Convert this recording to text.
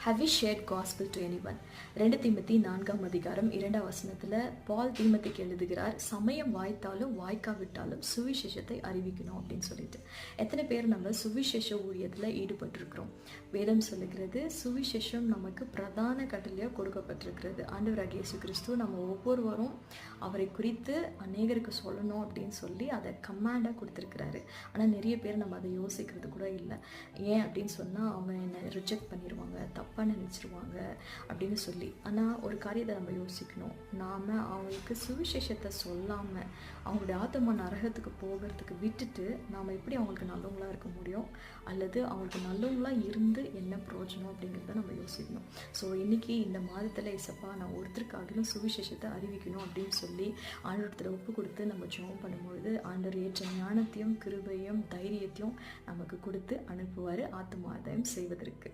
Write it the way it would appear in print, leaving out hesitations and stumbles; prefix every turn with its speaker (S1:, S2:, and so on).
S1: Have we shared gospel to anyone? 2 Timothy 4ஆம் அதிகாரம் 2ஆம் வசனத்துல பால் தீமோத்திக்கு எழுதுகிறார், சமயம் வாய்த்தாலும் வாய்க்காவிட்டாலும் சுவிசேஷத்தை அறிவிக்கணும் அப்படின்னு சொல்லிட்டு. எத்தனை பேர் நம்ம சுவிசேஷ ஊழியத்துல ஈடுபட்டிருக்கிறோம்? வேதம் சொல்லுகிறது, சுவிசேஷம் நமக்கு பிரதான கட்டளையா கொடுக்கப்பட்டிருக்கிறது. ஆண்டவராகிய இயேசு கிறிஸ்து நம்ம ஒவ்வொருவரும் அவரை குறித்து அநேகருக்கு சொல்லணும் அப்படின்னு சொல்லி அதை கமாண்டா கொடுத்திருக்கிறாரு. ஆனா நிறைய பேர் நம்ம அதை யோசிக்கிறது கூட இல்லை. ஏன் அப்படின்னு சொன்னா அவங்க என்னை ரிஜெக்ட் பண்ணிடுவாங்க, தப்பாக நினச்சிருவாங்க அப்படின்னு சொல்லி. ஆனால் ஒரு காரியத்தை நம்ம யோசிக்கணும், நாம் அவங்களுக்கு சுவிசேஷத்தை சொல்லாமல் அவங்களுடைய ஆத்மா நரகத்துக்கு போகிறதுக்கு விட்டுட்டு நாம் எப்படி அவங்களுக்கு நல்லவங்களாக இருக்க முடியும், அல்லது அவங்களுக்கு நல்லவங்களாக இருந்து என்ன பிரயோஜனம் அப்படிங்கிறத நம்ம யோசிக்கணும். ஸோ இன்றைக்கி இந்த மாதத்தில் இசப்பா நான் ஒருத்தருக்காகவும் சுவிசேஷத்தை அறிவிக்கணும் அப்படின்னு சொல்லி ஆண்டவரத்தில் ஒப்பு கொடுத்து நம்ம ஜெபம் பண்ணும்பொழுது ஆண்டவர் ஏற்ற ஞானத்தையும் கிருபையும் தைரியத்தையும் நமக்கு கொடுத்து அனுப்புவார் ஆத்மாதாயம் செய்வதற்கு.